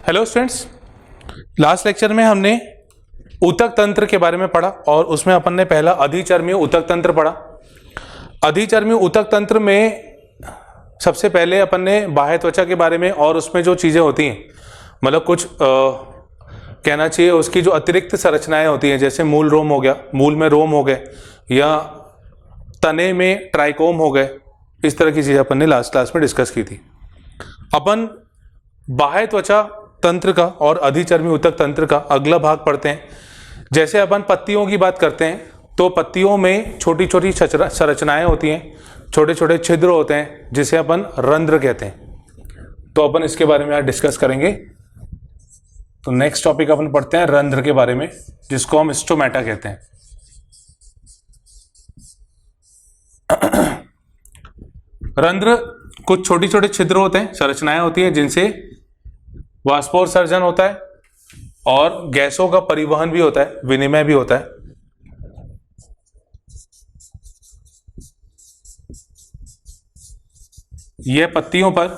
Hello students, last lecture में हमने ऊतक तंत्र के बारे में पढ़ा और उसमें अपन ने पहला अधिचर्मी ऊतक तंत्र पढ़ा। अधिचर्मी ऊतक तंत्र में सबसे पहले अपन ने बाह्य त्वचा के बारे में और उसमें जो चीज़ें होती हैं, मतलब कुछ कहना चाहिए उसकी जो अतिरिक्त संरचनाएं होती हैं, जैसे मूल रोम हो गया, मूल में रोम हो गए, या तने में ट्राइकोम हो गए, इस तरह की चीज़ें अपन ने लास्ट क्लास में डिस्कस की थी। अपन बाह्य त्वचा तंत्र का और अधिचर्मी ऊतक तंत्र का अगला भाग पढ़ते हैं। जैसे अपन पत्तियों की बात करते हैं तो पत्तियों में छोटी छोटी संरचनाएं होती हैं, छोटे छोटे छिद्र होते हैं जिसे अपन रंध्र कहते हैं। तो अपन इसके बारे में आज डिस्कस करेंगे। तो नेक्स्ट टॉपिक अपन पढ़ते हैं रंध्र के बारे में, जिसको हम स्टोमेटा कहते हैं। रंध्र कुछ छोटी छोटे छिद्र होते हैं, संरचनाएं होती हैं जिनसे वाष्पोत्सर्जन होता है और गैसों का परिवहन भी होता है, विनिमय भी होता है। यह पत्तियों पर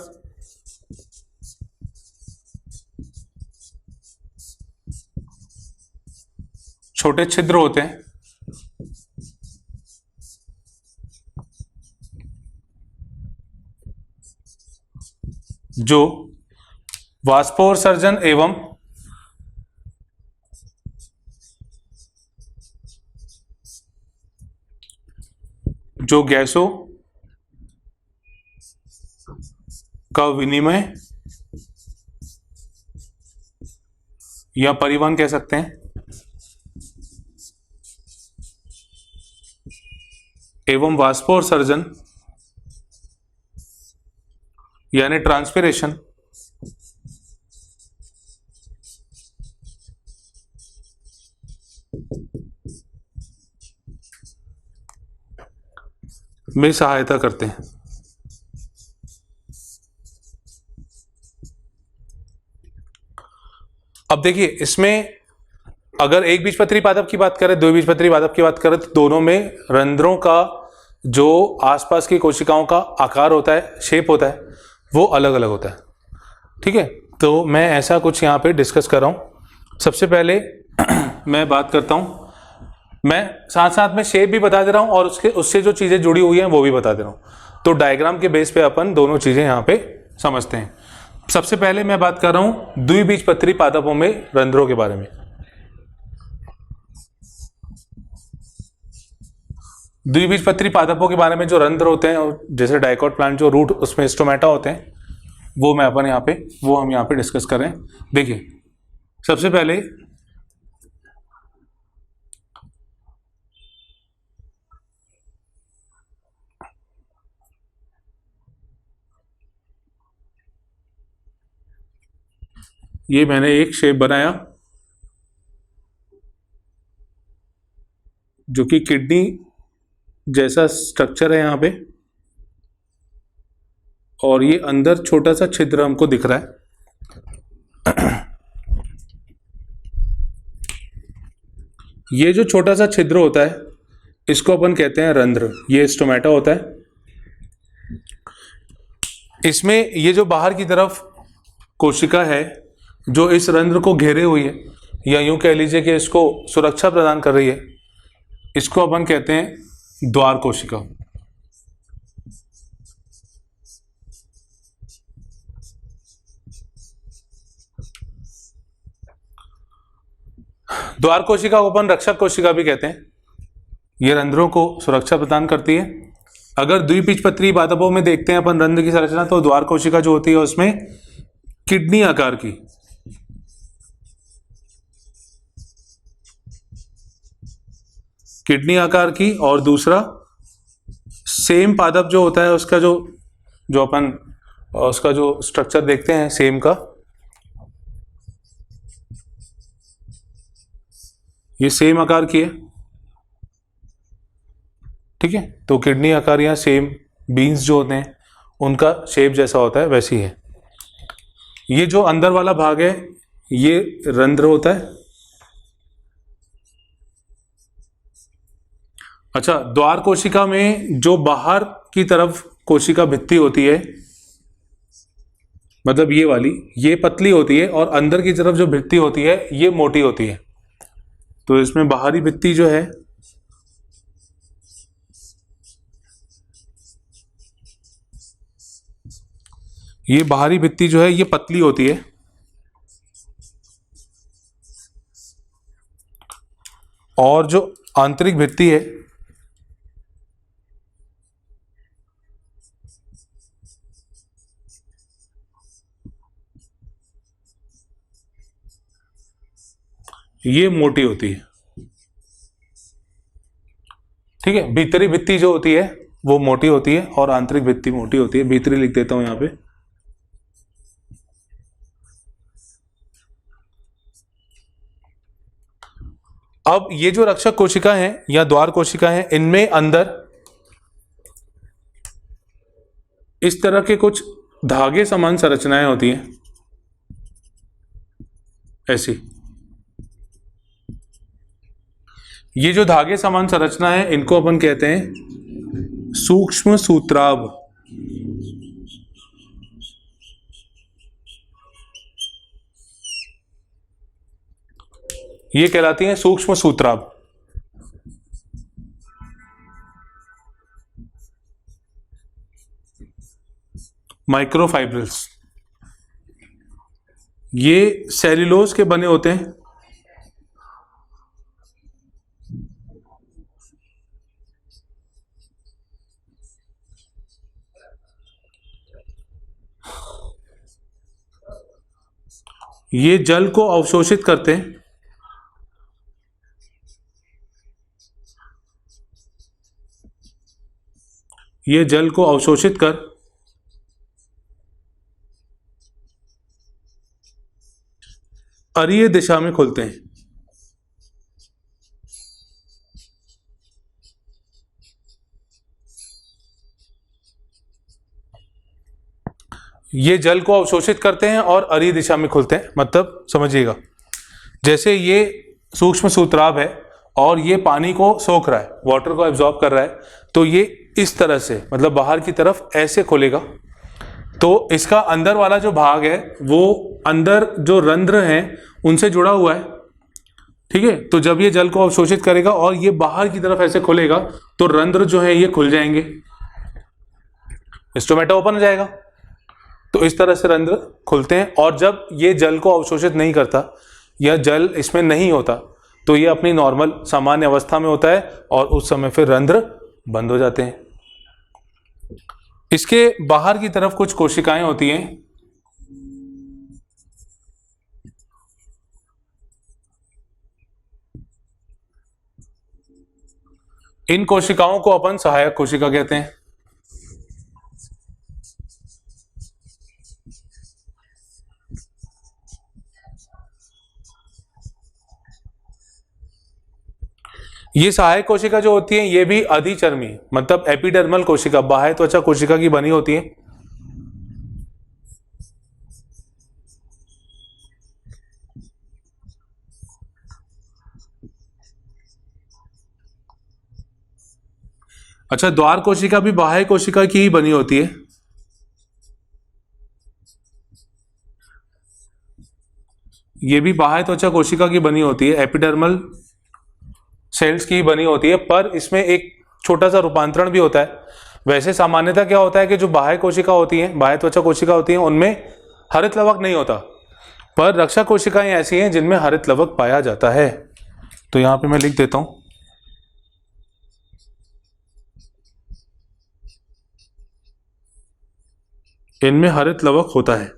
छोटे छिद्र होते हैं जो वाष्पोत्सर्जन एवं जो गैसों का विनिमय या परिवहन कह सकते हैं, एवं वाष्पोत्सर्जन यानी ट्रांसपिरेशन में सहायता करते हैं। अब देखिए, इसमें अगर एक बीजपत्री पादप की बात करें, दो बीजपत्री पादप की बात करें, तो दोनों में रंध्रों का जो आसपास की कोशिकाओं का आकार होता है, शेप होता है, वो अलग अलग होता है। ठीक है, तो मैं ऐसा कुछ यहाँ पे डिस्कस कर रहा हूँ। सबसे पहले मैं बात करता हूँ, मैं साथ साथ में शेप भी बता दे रहा हूँ और उससे जो चीज़ें जुड़ी हुई हैं वो भी बता दे रहा हूँ। तो डायग्राम के बेस पे अपन दोनों चीज़ें यहाँ पे समझते हैं। सबसे पहले मैं बात कर रहा हूँ द्विबीजपत्री पादपों में रंध्रों के बारे में। द्विबीजपत्री पादपों के बारे में जो रंध्र होते हैं, जैसे डाइकोट प्लांट जो रूट उसमें स्टोमेटा होते हैं, वो मैं अपन यहाँ पे हम यहाँ पे डिस्कस कर रहे हैं। देखिए, सबसे पहले ये मैंने एक शेप बनाया जो कि किडनी जैसा स्ट्रक्चर है यहाँ पे, और ये अंदर छोटा सा छिद्र हमको दिख रहा है। ये जो छोटा सा छिद्र होता है इसको अपन कहते हैं रंध्र। ये स्टोमेटा होता है। इसमें ये जो बाहर की तरफ कोशिका है जो इस रंध्र को घेरे हुई है, या यूं कह लीजिए कि इसको सुरक्षा प्रदान कर रही है, इसको अपन कहते हैं द्वार कोशिका। द्वार कोशिका को अपन रक्षक कोशिका भी कहते हैं। ये रंध्रों को सुरक्षा प्रदान करती है। अगर द्विबीजपत्री पादपों में देखते हैं अपन रंध्र की संरचना, तो द्वार कोशिका जो होती है उसमें किडनी आकार की और दूसरा सेम पादप जो होता है उसका जो अपन उसका जो स्ट्रक्चर देखते हैं सेम का, ये सेम आकार की है। ठीक है, तो किडनी आकार या सेम बीन्स जो होते हैं उनका शेप जैसा होता है वैसी है। ये जो अंदर वाला भाग है ये रंध्र होता है। अच्छा, द्वार कोशिका में जो बाहर की तरफ कोशिका भित्ति होती है मतलब ये वाली, ये पतली होती है और अंदर की तरफ जो भित्ति होती है ये मोटी होती है। तो इसमें बाहरी भित्ति जो है ये बाहरी भित्ति जो है ये पतली होती है और जो आंतरिक भित्ति है ये मोटी होती है। ठीक है, भीतरी भित्ति जो होती है वो मोटी होती है और आंतरिक भित्ति मोटी होती है। भीतरी लिख देता हूं यहां पे। अब ये जो रक्षक कोशिका है या द्वार कोशिका है, इनमें अंदर इस तरह के कुछ धागे समान संरचनाएं होती हैं, ऐसी। ये जो धागे समान संरचना है इनको अपन कहते हैं सूक्ष्म सूत्राभ। ये कहलाती हैं सूक्ष्म सूत्राभ। माइक्रोफाइब्रिल्स, ये सेल्यूलोज के बने होते हैं। ये जल को अवशोषित करते हैं। ये जल को अवशोषित कर अरीय दिशा में खुलते हैं। ये जल को अवशोषित करते हैं और अरीय दिशा में खुलते हैं। मतलब समझिएगा, जैसे ये सूक्ष्म सूत्राभ है और ये पानी को सोख रहा है, वाटर को एब्जॉर्ब कर रहा है, तो ये इस तरह से मतलब बाहर की तरफ ऐसे खुलेगा। तो इसका अंदर वाला जो भाग है वो अंदर जो रंध्र हैं उनसे जुड़ा हुआ है। ठीक है, तो जब ये जल को अवशोषित करेगा और ये बाहर की तरफ ऐसे खुलेगा तो रंध्र जो है ये खुल जाएंगे, स्टोमेटा ओपन हो जाएगा। तो इस तरह से रंध्र खुलते हैं और जब ये जल को अवशोषित नहीं करता या जल इसमें नहीं होता तो ये अपनी नॉर्मल सामान्य अवस्था में होता है और उस समय फिर रंध्र बंद हो जाते हैं। इसके बाहर की तरफ कुछ कोशिकाएं होती हैं, इन कोशिकाओं को अपन सहायक कोशिका कहते हैं। ये सहायक कोशिका जो होती है ये भी अधिचर्मी मतलब एपिडर्मल कोशिका, बाह्य त्वचा कोशिका की बनी होती है। अच्छा, द्वार कोशिका भी बाह्य कोशिका की ही बनी होती है। ये भी बाह्य त्वचा कोशिका की बनी होती है, एपिडर्मल सेल्स की बनी होती है, पर इसमें एक छोटा सा रूपांतरण भी होता है। वैसे सामान्यतः क्या होता है कि जो बाह्य कोशिका होती हैं, बाह्य त्वचा कोशिका होती हैं, उनमें हरित लवक नहीं होता, पर रक्षक कोशिकाएं ऐसी हैं जिनमें हरित लवक पाया जाता है। तो यहां पे मैं लिख देता हूं, इनमें हरित लवक होता है।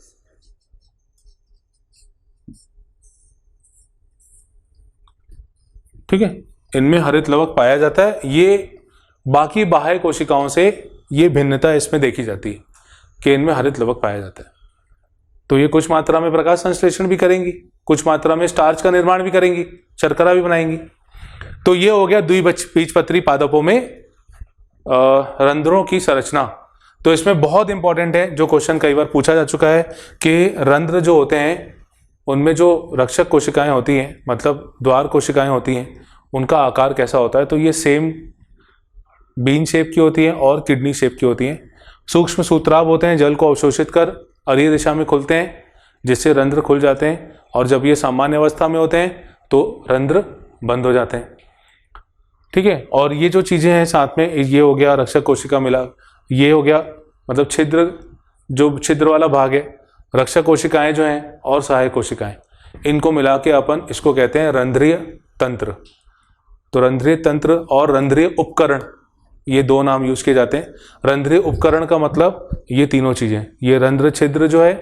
ठीक है, इनमें हरित लवक पाया जाता है। ये बाकी बाह्य कोशिकाओं से ये भिन्नता इसमें देखी जाती है कि इनमें हरित लवक पाया जाता है। तो ये कुछ मात्रा में प्रकाश संश्लेषण भी करेंगी, कुछ मात्रा में स्टार्च का निर्माण भी करेंगी, शर्करा भी बनाएंगी। तो ये हो गया द्विबीजपत्री पादपों में रंध्रों की संरचना। तो इसमें बहुत इंपॉर्टेंट है, जो क्वेश्चन कई बार पूछा जा चुका है कि रंध्र जो होते हैं उनमें जो रक्षक कोशिकाएं होती हैं मतलब द्वार कोशिकाएं होती हैं, उनका आकार कैसा होता है। तो ये सेम बीन शेप की होती हैं और किडनी शेप की होती हैं। सूक्ष्म सूत्राभ होते हैं, जल को अवशोषित कर अरीय दिशा में खुलते हैं जिससे रंध्र खुल जाते हैं, और जब ये सामान्य अवस्था में होते हैं तो रंध्र बंद हो जाते हैं। ठीक है, और ये जो चीज़ें हैं साथ में, ये हो गया रक्षक कोशिका मिला, ये हो गया मतलब छिद्र, जो छिद्र वाला भाग है, रक्षक कोशिकाएं जो हैं और सहायक कोशिकाएं, इनको मिला के अपन इसको कहते हैं रंध्रीय तंत्र। तो रंध्रीय तंत्र और रंध्रीय उपकरण, ये दो नाम यूज किए जाते हैं। रंध्रीय उपकरण का मतलब ये तीनों चीजें, ये रंध्र छिद्र जो है,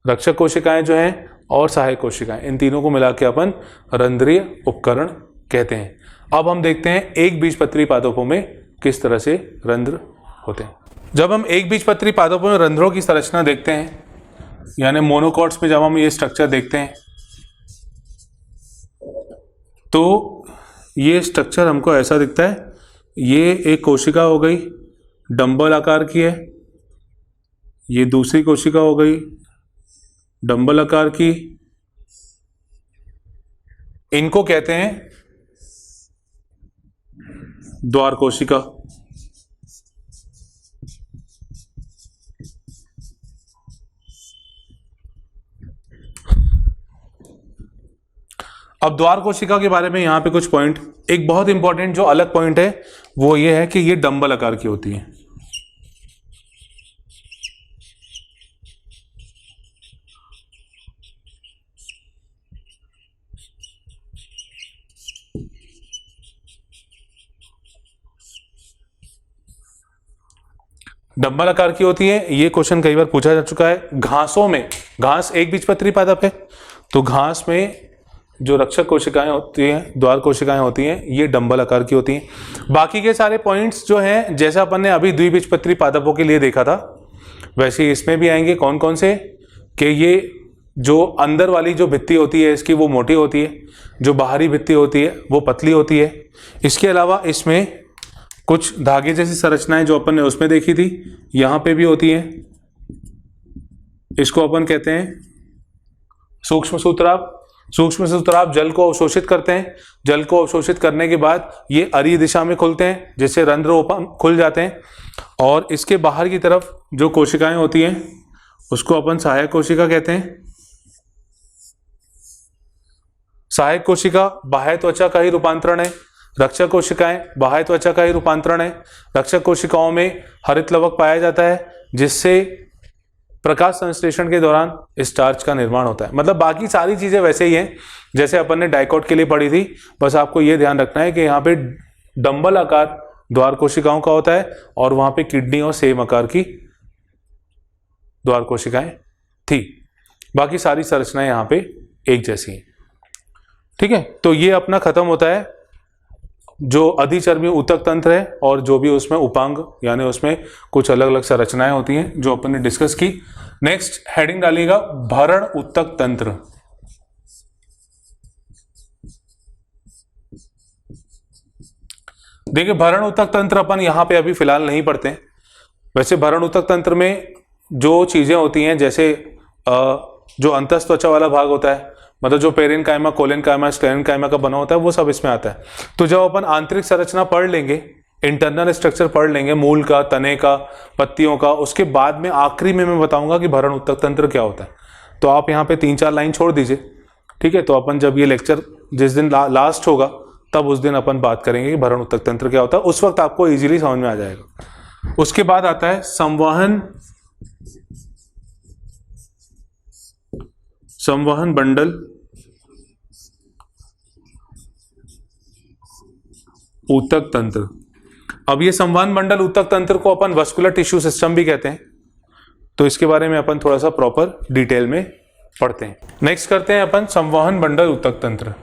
रक्षक कोशिकाएं जो हैं और सहायक कोशिकाएं, इन तीनों को मिला के अपन रंध्रीय उपकरण कहते हैं। अब हम देखते हैं एक बीजपत्री पादपों में किस तरह से रंध्र होते हैं। जब हम एक बीजपत्री पादपों में रंध्रों की संरचना देखते हैं, यानी मोनोकॉट्स में जब हम ये स्ट्रक्चर देखते हैं, तो ये स्ट्रक्चर हमको ऐसा दिखता है। ये एक कोशिका हो गई, डंबल आकार की है, ये दूसरी कोशिका हो गई डंबल आकार की, इनको कहते हैं द्वार कोशिका। अब द्वार कोशिका के बारे में यहां पे कुछ पॉइंट, एक बहुत इंपॉर्टेंट जो अलग पॉइंट है वो ये है कि ये डंबल आकार की होती है। डंबल आकार की होती है। ये क्वेश्चन कई बार पूछा जा चुका है। घासों में, घास एक बीजपत्री पादप है, तो घास में जो रक्षक कोशिकाएं होती हैं, द्वार कोशिकाएं होती हैं, ये डंबल आकार की होती हैं। बाकी के सारे पॉइंट्स जो हैं, जैसा अपन ने अभी द्विबीजपत्री पादपों के लिए देखा था, वैसे इसमें भी आएंगे। कौन कौन से, कि ये जो अंदर वाली जो भित्ति होती है इसकी वो मोटी होती है, जो बाहरी भित्ति होती है वो पतली होती है। इसके अलावा इसमें कुछ धागे जैसी संरचनाएं जो अपन ने उसमें देखी थी, यहाँ पे भी होती हैं। इसको अपन कहते हैं सूक्ष्म सूत्राव। सूक्ष्म सूत्राव जल को अवशोषित करते हैं। जल को अवशोषित करने के बाद ये अरीय दिशा में खुलते हैं, जिससे रंध्र ओपन खुल जाते हैं, और इसके बाहर की तरफ जो कोशिकाएं होती हैं उसको अपन सहायक कोशिका कहते हैं। सहायक कोशिका बाह्य त्वचा का ही रूपांतरण है। रक्षक कोशिकाएं बाह्य त्वचा का ही रूपांतरण है। रक्षक कोशिकाओं में हरित लवक पाया जाता है, जिससे प्रकाश संश्लेषण के दौरान स्टार्च का निर्माण होता है। मतलब बाकी सारी चीजें वैसे ही हैं जैसे अपन ने डाइकोट के लिए पढ़ी थी। बस आपको यह ध्यान रखना है कि यहाँ पे डंबल आकार द्वार कोशिकाओं का होता है, और वहां पे किडनी और सेम आकार की द्वार कोशिकाएं थी। बाकी सारी संरचनाएं यहाँ पे एक जैसी हैं। ठीक है, तो ये अपना खत्म होता है जो अधिचर्मी ऊतक तंत्र है, और जो भी उसमें उपांग यानी उसमें कुछ अलग अलग संरचनाएं होती हैं जो अपन ने डिस्कस की। नेक्स्ट हेडिंग डालिएगा भरण ऊतक तंत्र। देखिए, भरण ऊतक तंत्र अपन यहां पे अभी फिलहाल नहीं पढ़ते हैं। वैसे भरण ऊतक तंत्र में जो चीजें होती हैं, जैसे जो अंतस्थ त्वचा वाला भाग होता है, मतलब जो पेरेन्काइमा, कोलेनकाइमा, स्क्लेरेन्काइमा का बना होता है, वो सब इसमें आता है। तो जब अपन आंतरिक संरचना पढ़ लेंगे, इंटरनल स्ट्रक्चर पढ़ लेंगे, मूल का, तने का, पत्तियों का, उसके बाद में आखिरी में मैं बताऊंगा कि भरण ऊतक तंत्र क्या होता है। तो आप यहाँ पे 3-4 लाइन छोड़ दीजिए। ठीक है, तो अपन जब ये लेक्चर जिस दिन लास्ट होगा तब उस दिन अपन बात करेंगे कि भरण ऊतक तंत्र क्या होता है। उस वक्त आपको इजीली समझ में आ जाएगा। उसके बाद आता है संवहन बंडल ऊतक तंत्र। अब ये संवहन मंडल ऊतक तंत्र को अपन वस्कुलर टिश्यू सिस्टम भी कहते हैं। तो इसके बारे में अपन थोड़ा सा प्रॉपर डिटेल में पढ़ते हैं। नेक्स्ट करते हैं अपन संवहन मंडल ऊतक तंत्र।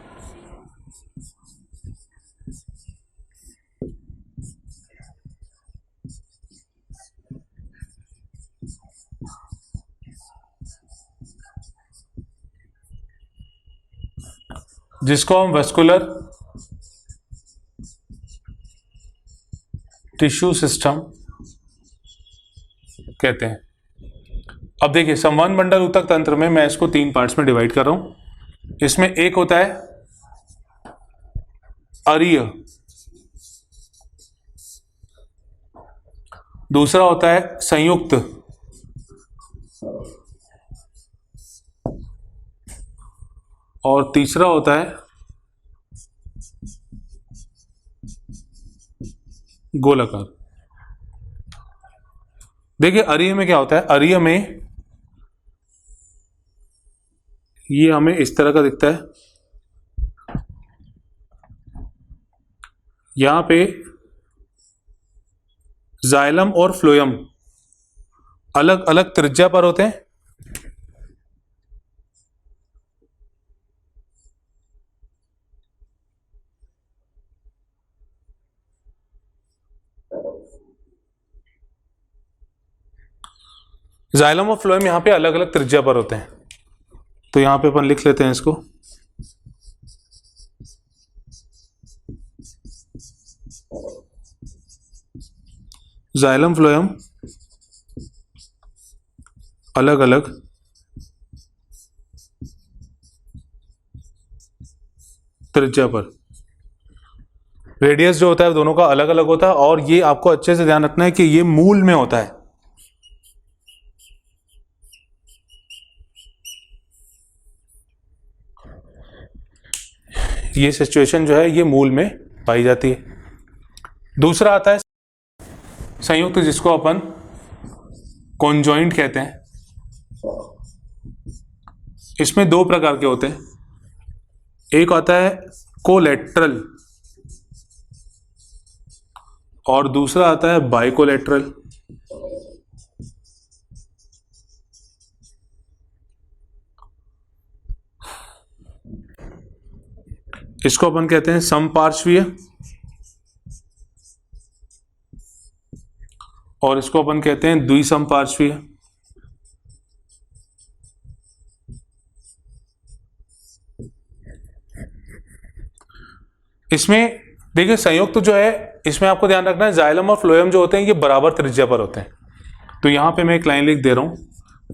जिसको हम वस्कुलर टिश्यू सिस्टम कहते हैं। अब देखिए, संवहन मंडल ऊतक तंत्र में मैं इसको 3 पार्ट्स में डिवाइड कर रहा हूं। इसमें एक होता है अरीय, दूसरा होता है संयुक्त, और तीसरा होता है गोलाकार। देखिए अरीय में क्या होता है, अरीय में ये हमें इस तरह का दिखता है, यहां पे जाइलम और फ्लोएम अलग अलग त्रिज्या पर होते हैं। जाइलम और फ्लोएम यहां पे अलग अलग त्रिज्या पर होते हैं, तो यहां पे अपन लिख लेते हैं इसको। जाइलम फ्लोएम अलग अलग त्रिज्या पर। रेडियस जो होता है दोनों का अलग अलग होता है, और ये आपको अच्छे से ध्यान रखना है कि ये मूल में होता है। ये सिचुएशन जो है ये मूल में पाई जाती है। दूसरा आता है संयुक्त, जिसको अपन कॉन्जॉइंट कहते हैं। इसमें दो प्रकार के होते हैं, एक आता है कोलेट्रल और दूसरा आता है बाइकोलेट्रल। इसको अपन कहते हैं समपार्श्वीय और इसको अपन कहते हैं द्विसमपार्श्वीय। इसमें देखिए संयुक्त जो है, इसमें आपको ध्यान रखना है जाइलम और फ्लोएम जो होते हैं ये बराबर त्रिज्या पर होते हैं। तो यहां पे मैं एक लाइन लिख दे रहा हूं,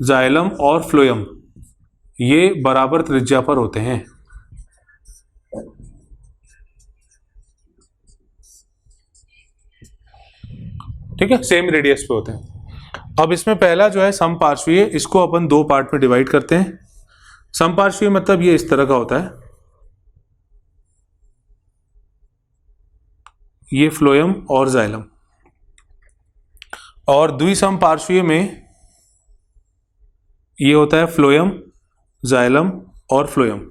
जाइलम और फ्लोएम ये बराबर त्रिज्या पर होते हैं। ठीक है, सेम रेडियस पे होते हैं। अब इसमें पहला जो है समपार्श्वीय, इसको अपन दो पार्ट में डिवाइड करते हैं। समपार्श्वीय मतलब ये इस तरह का होता है, ये फ्लोएम और जाइलम। और द्विसमपार्श्वीय में ये होता है फ्लोएम, जाइलम और फ्लोएम,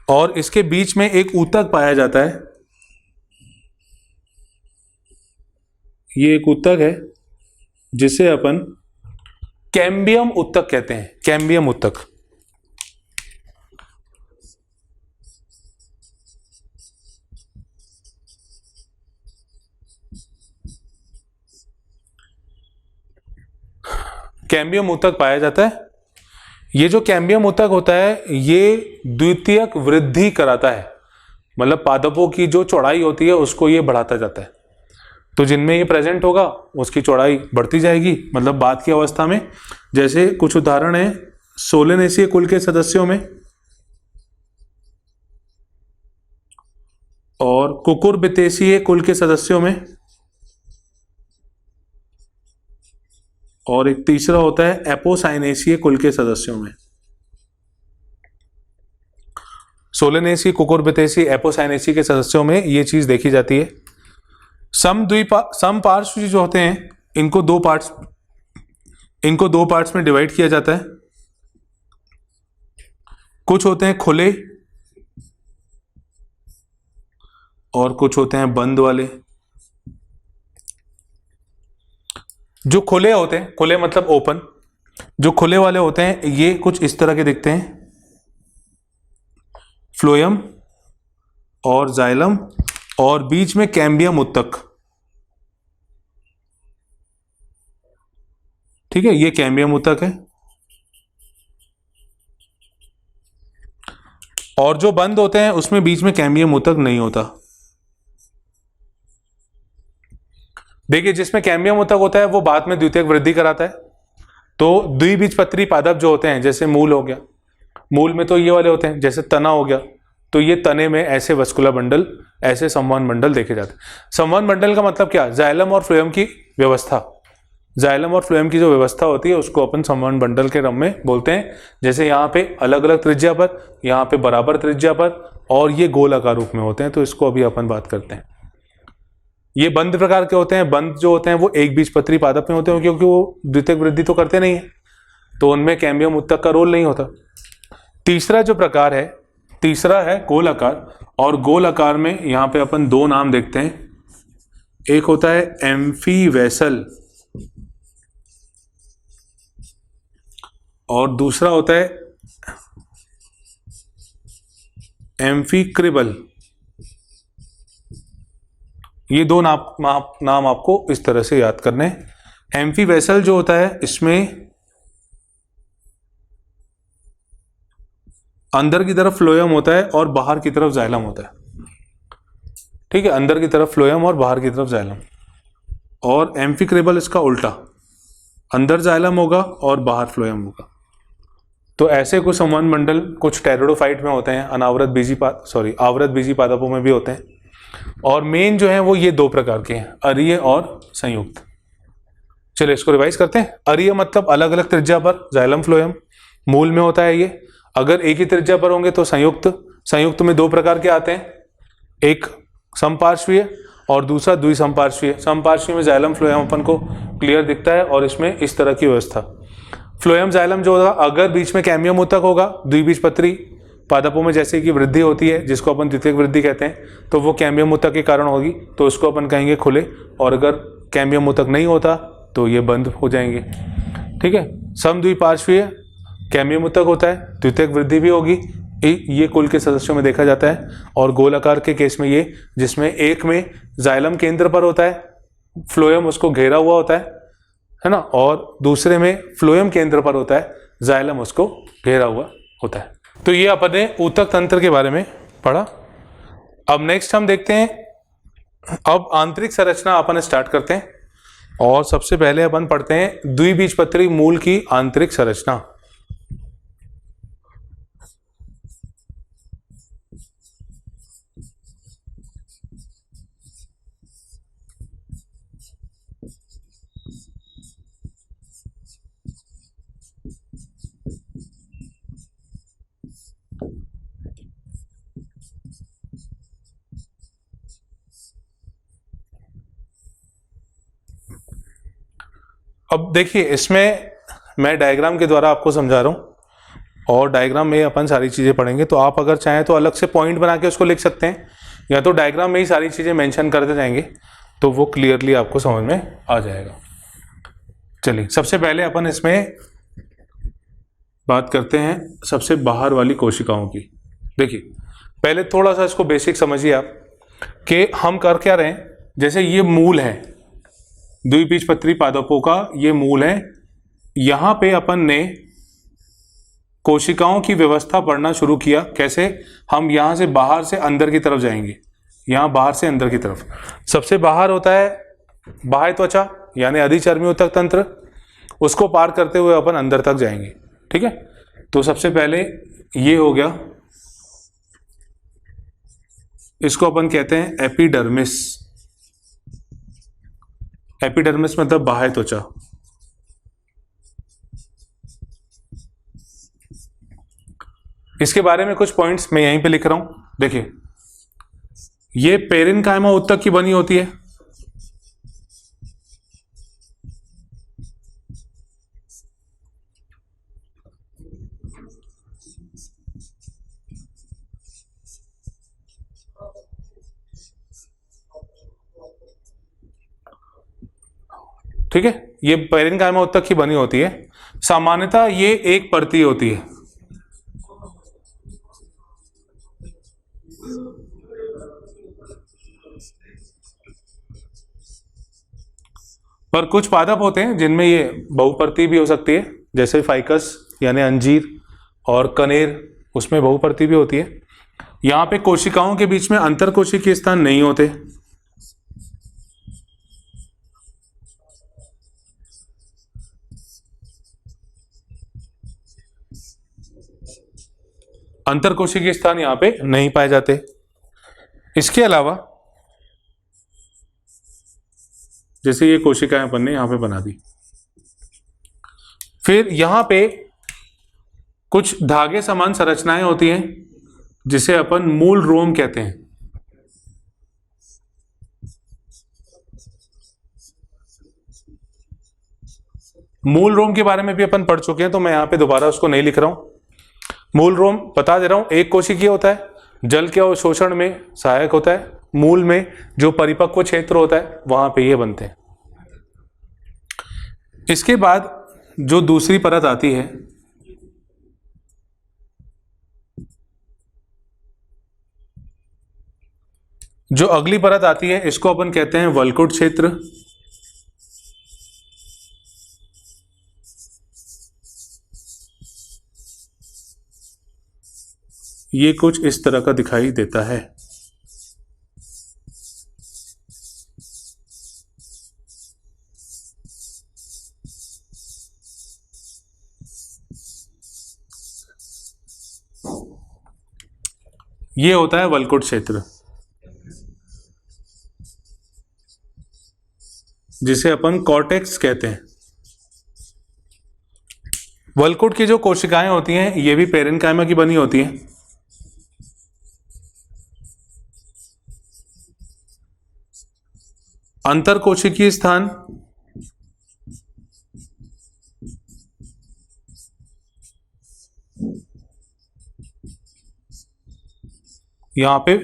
और इसके बीच में एक ऊतक पाया जाता है। ये एक ऊतक है जिसे अपन कैम्बियम ऊतक कहते हैं, कैम्बियम ऊतक। कैम्बियम ऊतक पाया जाता है। ये जो कैम्बियम ऊतक होता है ये द्वितीयक वृद्धि कराता है, मतलब पादपों की जो चौड़ाई होती है उसको ये बढ़ाता जाता है। तो जिनमें ये प्रेजेंट होगा उसकी चौड़ाई बढ़ती जाएगी, मतलब बाद की अवस्था में। जैसे कुछ उदाहरण है सोलेनेसीय कुल के सदस्यों में और कुकुरबिटेसीय कुल के सदस्यों में, और एक तीसरा होता है एपोसाइनेसीय कुल के सदस्यों में। सोलेनेसी, कुकुरबिटेसी, एपोसाइनेसी के सदस्यों में ये चीज देखी जाती है। समपार्श्वी जो होते हैं इनको दो पार्ट्स में डिवाइड किया जाता है। कुछ होते हैं खुले और कुछ होते हैं बंद वाले। जो खुले होते हैं, खुले मतलब ओपन, जो खुले वाले होते हैं ये कुछ इस तरह के दिखते हैं, फ्लोएम और जाइलम और बीच में कैम्बियम ऊतक। ठीक है, ये कैम्बियम ऊतक है। और जो बंद होते हैं उसमें बीच में कैम्बियम ऊतक नहीं होता। देखिए जिसमें कैम्बियम ऊतक होता है वो बाद में द्वितीयक वृद्धि कराता है। तो द्विबीजपत्री पादप जो होते हैं, जैसे मूल हो गया, मूल में तो ये वाले होते हैं, जैसे तना हो गया, तो ये तने में ऐसे वस्कुलर बंडल, ऐसे संवहन बंडल देखे जाते हैं। संवहन बंडल का मतलब क्या? जाइलम और फ्लोएम की व्यवस्था। जाइलम और फ्लोएम की जो व्यवस्था होती है उसको अपन संवहन बंडल के क्रम में बोलते हैं। जैसे यहाँ पे अलग अलग त्रिज्या पर, यहाँ पे बराबर त्रिज्या पर, और ये गोलाकार रूप में होते हैं, तो इसको अभी अपन बात करते हैं। ये बंद प्रकार के होते हैं। बंद जो होते हैं वो एक बीजपत्री पादप में होते हैं, क्योंकि वो द्वितीयक वृद्धि तो करते नहीं है, तो उनमें कैम्बियम उत्तक का रोल नहीं होता। तीसरा जो प्रकार है, तीसरा है गोलाकार, और गोलाकार में यहाँ पे अपन दो नाम देखते हैं। एक होता है एम्फीवेसल और दूसरा होता है एम्फीक्रिबल। ये दो नाम आपको इस तरह से याद करने हैं। एम्फीवेसल जो होता है इसमें अंदर की तरफ फ्लोएम होता है और बाहर की तरफ जाइलम होता है। ठीक है, अंदर की तरफ फ्लोएम और बाहर की तरफ जाइलम। और एम्फीक्रिबल इसका उल्टा, अंदर जाइलम होगा और बाहर फ्लोएम होगा। तो ऐसे कुछ संवहन मंडल कुछ टेरिडोफाइट में होते हैं, अनावृत बीजी आवृत बीजी पादपों में भी होते हैं। और मेन जो है वो ये दो प्रकार के हैं, अरीय और संयुक्त। चलिए इसको रिवाइज करते हैं। अरीय मतलब अलग अलग त्रिज्या पर जाइलम फ्लोएम मूल में होता है ये। अगर एक ही त्रिज्या पर होंगे तो संयुक्त में दो प्रकार के आते हैं, एक समपार्श्वीय और दूसरा द्विसंपार्श्वीय। समपार्श्वीय में जाइलम फ्लोएम अपन को क्लियर दिखता है और इसमें इस तरह की व्यवस्था। फ्लोएम जाइलम जो होगा, अगर बीच में कैम्बियम उत्तक होगा, द्विबीजपत्री पादपों में जैसे कि वृद्धि होती है जिसको अपन द्वितीयक वृद्धि कहते हैं, तो वो कैम्बियम उत्तक के कारण होगी, तो उसको अपन कहेंगे खुले। और अगर कैम्बियम उत्तक नहीं होता तो ये बंद हो जाएंगे। ठीक है, समद्विपार्श्वीय कैम्बियम उत्तक होता है, द्वितीयक वृद्धि भी होगी, ये कुल के सदस्यों में देखा जाता है। और गोलाकार के केस में ये, जिसमें एक में जाइलम केंद्र पर होता है, फ्लोएम उसको घेरा हुआ होता है ना, और दूसरे में फ्लोएम केंद्र पर होता है, जाइलम उसको घेरा हुआ होता है। तो ये अपन ने ऊतक तंत्र के बारे में पढ़ा। अब नेक्स्ट हम देखते हैं, अब आंतरिक संरचना अपन स्टार्ट करते हैं। और सबसे पहले अपन पढ़ते हैं द्विबीजपत्री मूल की आंतरिक संरचना। अब देखिए, इसमें मैं डायग्राम के द्वारा आपको समझा रहा हूँ और डायग्राम में अपन सारी चीज़ें पढ़ेंगे। तो आप अगर चाहें तो अलग से पॉइंट बना के उसको लिख सकते हैं, या तो डायग्राम में ही सारी चीज़ें मेंशन करते जाएंगे, तो वो क्लियरली आपको समझ में आ जाएगा। चलिए सबसे पहले अपन इसमें बात करते हैं सबसे बाहर वाली कोशिकाओं की। देखिए पहले थोड़ा सा इसको बेसिक समझिए आप कि हम कर क्या रहे हैं। जैसे ये मूल है, द्विबीजपत्री पादपों का ये मूल है। यहां पे अपन ने कोशिकाओं की व्यवस्था पढ़ना शुरू किया। कैसे? हम यहां से बाहर से अंदर की तरफ जाएंगे, यहां बाहर से अंदर की तरफ। सबसे बाहर होता है बाह्य त्वचा यानी अधिचर्मी ऊतक तंत्र, उसको पार करते हुए अपन अंदर तक जाएंगे। ठीक है, तो सबसे पहले ये हो गया, इसको अपन कहते हैं एपिडर्मिस। एपिडर्मिस मतलब बाह्य त्वचा। इसके बारे में कुछ पॉइंट्स मैं यहीं पे लिख रहा हूं। देखिए ये पेरेन्काइमा ऊतक की बनी होती है, ठीक है, ये पेरेन्काइमा ऊतक की बनी होती है। सामान्यतः ये एक परतीय होती है। पर कुछ पादप होते हैं जिनमें ये बहुपर्ती भी हो सकती है, जैसे फाइकस यानी अंजीर और कनेर, उसमें बहुपर्ती भी होती है। यहां पे कोशिकाओं के बीच में अंतरकोशिकीय स्थान नहीं होते। अंतरकोशिकीय स्थान यहां पे नहीं पाए जाते। इसके अलावा जैसे ये कोशिकाएं अपन ने यहां पे बना दी, फिर यहां पे कुछ धागे समान संरचनाएं होती हैं जिसे अपन मूल रोम कहते हैं। मूल रोम के बारे में भी अपन पढ़ चुके हैं, तो मैं यहां पे दोबारा उसको नहीं लिख रहा हूं। मूल रोम बता दे रहा हूं, एक कोशिकीय होता है, जल के अवशोषण में सहायक होता है। मूल में जो परिपक्व क्षेत्र होता है वहां पे ये बनते हैं। इसके बाद जो दूसरी परत आती है, जो अगली परत आती है, इसको अपन कहते हैं वल्कुट क्षेत्र। ये कुछ इस तरह का दिखाई देता है। ये होता है वल्कुट क्षेत्र, जिसे अपन कॉर्टेक्स कहते हैं। वल्कुट की जो कोशिकाएं होती हैं ये भी पेरेन्काइमा की बनी होती हैं। अंतरकोशिकीय स्थान यहां पे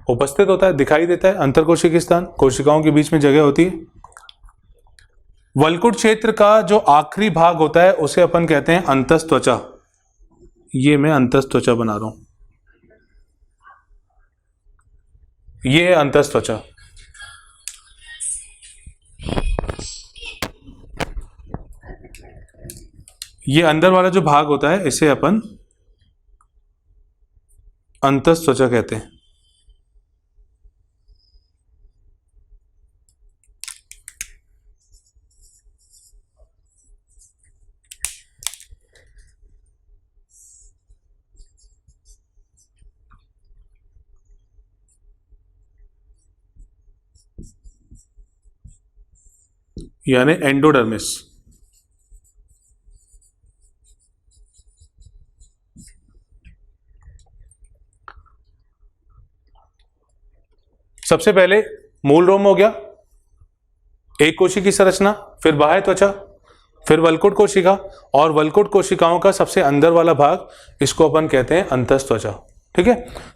उपस्थित होता है, दिखाई देता है। अंतरकोशिकीय स्थान कोशिकाओं के बीच में जगह होती है। वल्कुट क्षेत्र का जो आखिरी भाग होता है उसे अपन कहते हैं अंतस्त्वचा। ये मैं अंतस्त्वचा बना रहा हूं, ये है अंतस्त्वचा। ये अंदर वाला जो भाग होता है इसे अपन अंतस्त्वचा कहते हैं। यानी एंडोडर्मिस। सबसे पहले मूल रोम हो गया, एक कोशिका की संरचना, फिर बाह्य त्वचा, फिर वल्कुट कोशिका, और वल्कुट कोशिकाओं का सबसे अंदर वाला भाग, इसको अपन कहते हैं अंतस्त्वचा। ठीक है,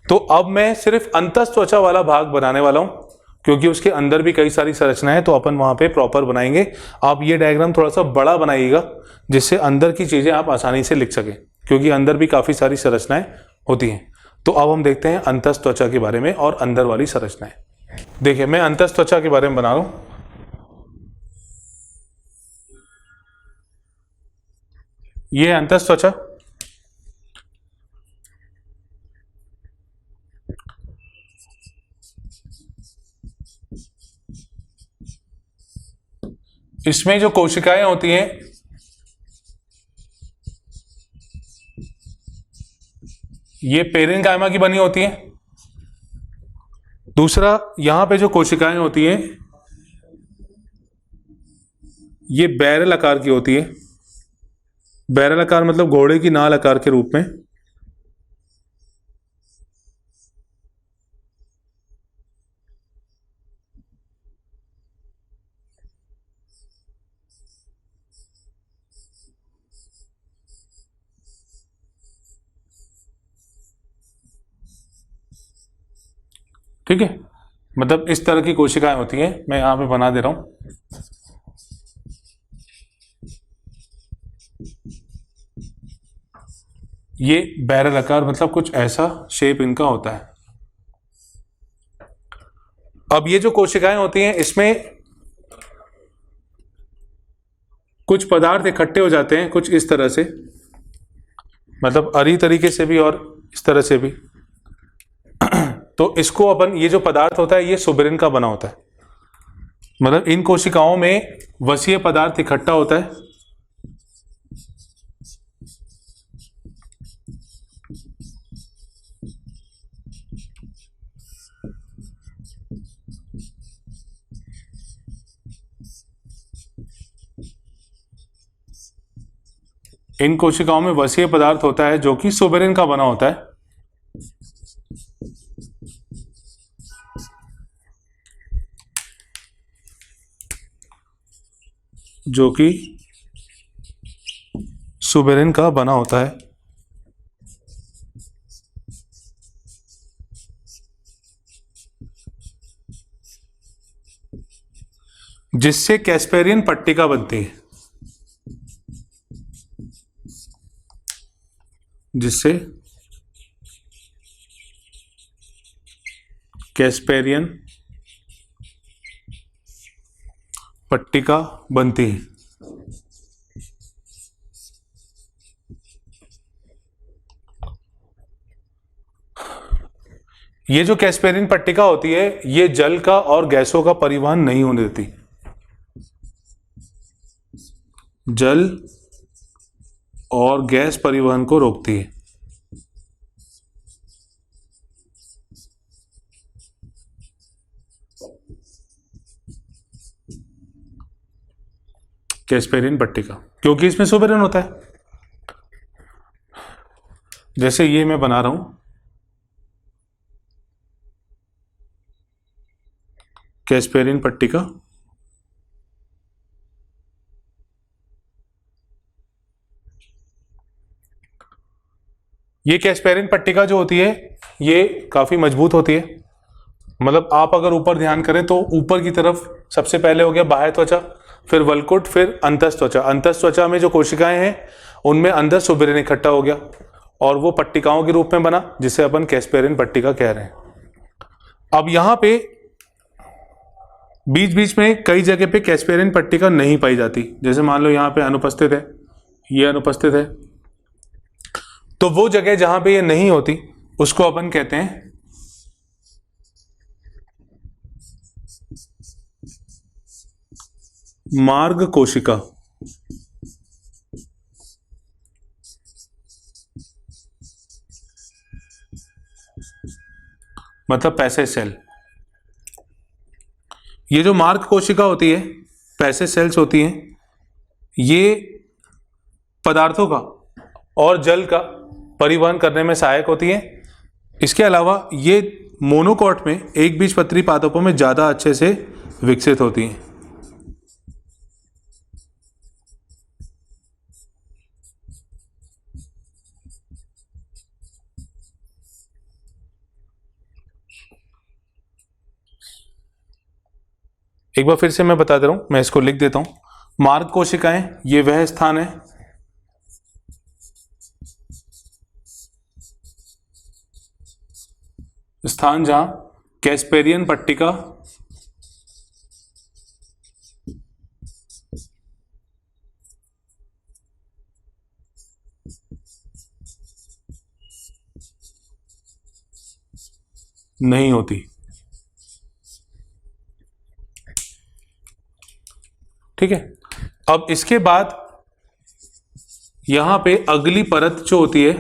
तो अब मैं सिर्फ अंतस्त्वचा वाला भाग बनाने वाला हूं, क्योंकि उसके अंदर भी कई सारी संरचनाएं, तो अपन वहां पे प्रॉपर बनाएंगे। आप ये डायग्राम थोड़ा सा बड़ा बनाइएगा, जिससे अंदर की चीजें आप आसानी से लिख सकें, क्योंकि अंदर भी काफी सारी संरचनाएं होती हैं। तो अब हम देखते हैं अंतस्त्वचा के बारे में और अंदर वाली संरचनाएं। देखिए, मैं अंतस्त्वचा के बारे में बना रहा हूं। ये है अंतस्त्वचा। इसमें जो कोशिकाएं होती हैं ये पेरेन्काइमा की बनी होती हैं। दूसरा, यहां पे जो कोशिकाएं होती हैं ये बैरल आकार की होती है। बैरल आकार मतलब घोड़े की नाल आकार के रूप में। ठीक है, मतलब इस तरह की कोशिकाएं होती हैं। मैं यहां पे बना दे रहा हूं। ये बैरल आकार मतलब कुछ ऐसा शेप इनका होता है। अब ये जो कोशिकाएं होती हैं इसमें कुछ पदार्थ इकट्ठे हो जाते हैं, कुछ इस तरह से, मतलब अरी तरीके से भी और इस तरह से भी। तो इसको अपन, ये जो पदार्थ होता है ये सुबेरिन का बना होता है, मतलब इन कोशिकाओं में वसीय पदार्थ इकट्ठा होता है। इन कोशिकाओं में वसीय पदार्थ होता है जो कि सुबेरिन का बना होता है। जो कि सुबेरिन का बना होता है। जिससे कैस्पेरियन पट्टिका बनती है। जिससे कैस्पेरियन पट्टिका बनती है। ये जो कैस्पेरियन पट्टिका होती है ये जल का और गैसों का परिवहन नहीं होने देती। जल और गैस परिवहन को रोकती है। कैस्पेरियन पट्टिका, क्योंकि इसमें सुबेरिन होता है। जैसे ये मैं बना रहा हूं कैस्पेरियन पट्टिका। ये कैस्पेरियन पट्टिका जो होती है ये काफी मजबूत होती है। मतलब आप अगर ऊपर ध्यान करें तो ऊपर की तरफ सबसे पहले हो गया बाह्य त्वचा, फिर वल्कुट, फिर अंतस त्वचा। अंतस त्वचा में जो कोशिकाएं हैं उनमें अंदर सुबेरिन इकट्ठा हो गया और वो पट्टिकाओं के रूप में बना, जिसे अपन कैस्पेरियन पट्टिका कह रहे हैं। अब यहां पे बीच बीच में कई जगह पे कैस्पेरियन पट्टिका नहीं पाई जाती। जैसे मान लो यहां पे अनुपस्थित है, ये अनुपस्थित है, तो वो जगह जहां पे ये नहीं होती उसको अपन कहते हैं मार्ग कोशिका। मतलब पैसेज सेल। ये जो मार्ग कोशिका होती है, पैसेज सेल्स होती हैं, ये पदार्थों का और जल का परिवहन करने में सहायक होती है। इसके अलावा ये मोनोकॉट में एक बीजपत्री पादपों में ज़्यादा अच्छे से विकसित होती हैं। एक बार फिर से मैं बता दे रहा हूं, मैं इसको लिख देता हूं। मार्ग कोशिकाएं ये वह स्थान है जहां कैस्पेरियन पट्टिका नहीं होती। ठीक है। अब इसके बाद यहां पे अगली परत जो होती है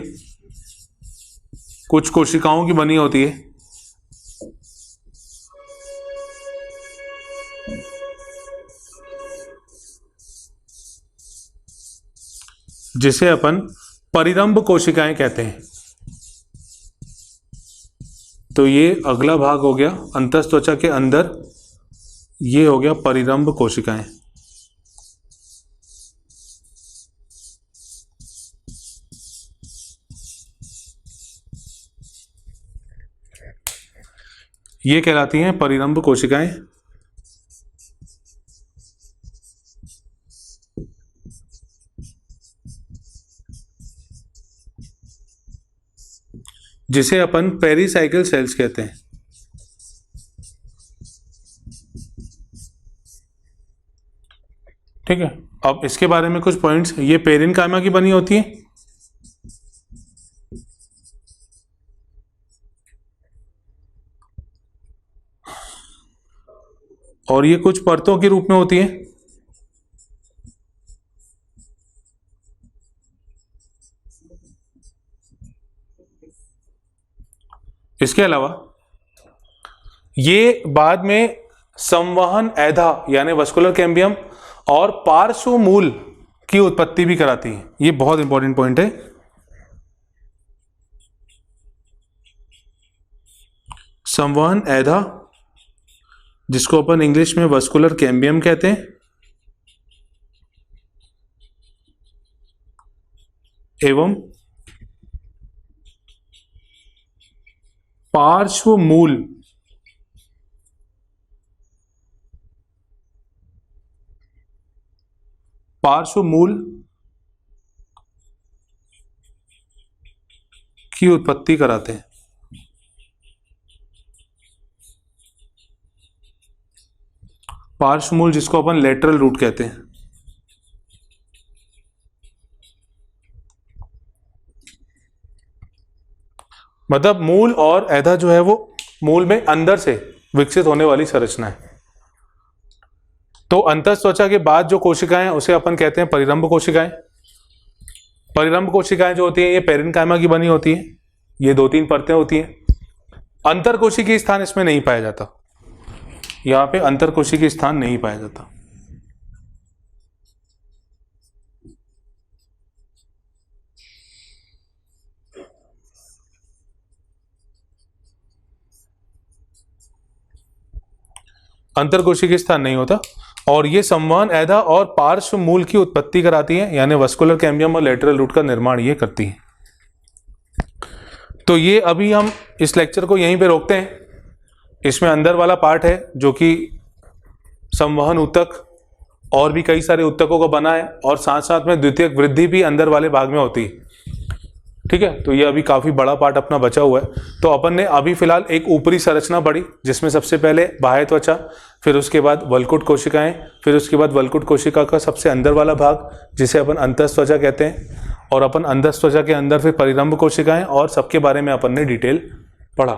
कुछ कोशिकाओं की बनी होती है, जिसे अपन परिरंभ कोशिकाएं कहते हैं। तो ये अगला भाग हो गया अंतस त्वचा के अंदर, ये हो गया परिरंभ कोशिकाएं। ये कहलाती हैं परिरंभ कोशिकाएं। जिसे अपन पेरीसाइकिल सेल्स कहते हैं। ठीक है। अब इसके बारे में कुछ पॉइंट्स, ये पेरेन्काइमा की बनी होती है, और ये कुछ परतों के रूप में होती है। इसके अलावा ये बाद में संवहन ऐधा यानी वस्कुलर कैम्बियम और पार्श्व मूल की उत्पत्ति भी कराती हैं। ये बहुत इंपॉर्टेंट पॉइंट है। संवहन ऐधा, जिसको अपन इंग्लिश में वस्कुलर कैम्बियम कहते हैं, एवं पार्श्व मूल की उत्पत्ति कराते हैं। पार्श्व मूल जिसको अपन लेटरल रूट कहते हैं। मतलब मूल और ऐधा जो है वो मूल में अंदर से विकसित होने वाली संरचना है। तो अंतःत्वचा के बाद जो कोशिकाएं हैं उसे अपन कहते हैं परिरंभ कोशिकाएं। परिरंभ कोशिकाएं जो होती हैं ये पेरेन्काइमा की बनी होती है, ये 2-3 परतें होती हैं। अंतरकोशिकीय स्थान इसमें नहीं पाया जाता, यहां पे अंतरकोशिकीय स्थान नहीं पाया जाता। अंतरकोशिकीय स्थान नहीं होता और ये संवहन ऐधा और पार्श्व मूल की उत्पत्ति कराती है, यानी वस्कुलर कैम्बियम और लेटरल रूट का निर्माण ये करती है। तो ये अभी हम इस लेक्चर को यहीं पे रोकते हैं। इसमें अंदर वाला पार्ट है जो कि संवहन ऊतक और भी कई सारे ऊतकों का बना है और साथ साथ में द्वितीयक वृद्धि भी अंदर वाले भाग में होती है। ठीक है, तो ये अभी काफी बड़ा पार्ट अपना बचा हुआ है। तो अपन ने अभी फिलहाल एक ऊपरी संरचना पढ़ी जिसमें सबसे पहले बाह्य त्वचा, फिर उसके बाद वल्कुट कोशिकाएं, फिर उसके बाद वल्कुट कोशिका का सबसे अंदर वाला भाग जिसे अपन अंतःत्वचा कहते हैं, और अपन अंतःत्वचा के अंदर फिर परिरंभ कोशिकाएं और सबके बारे में अपन ने डिटेल पढ़ा।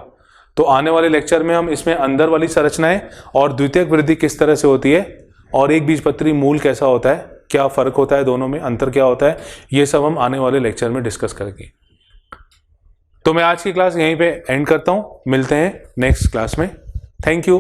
तो आने वाले लेक्चर में हम इसमें अंदर वाली संरचनाएं और द्वितीयक वृद्धि किस तरह से होती है और एक बीजपत्री मूल कैसा होता है, क्या फर्क होता है दोनों में, अंतर क्या होता है, ये सब हम आने वाले लेक्चर में डिस्कस करेंगे। तो मैं आज की क्लास यहीं पे एंड करता हूं, मिलते हैं नेक्स्ट क्लास में। Thank you.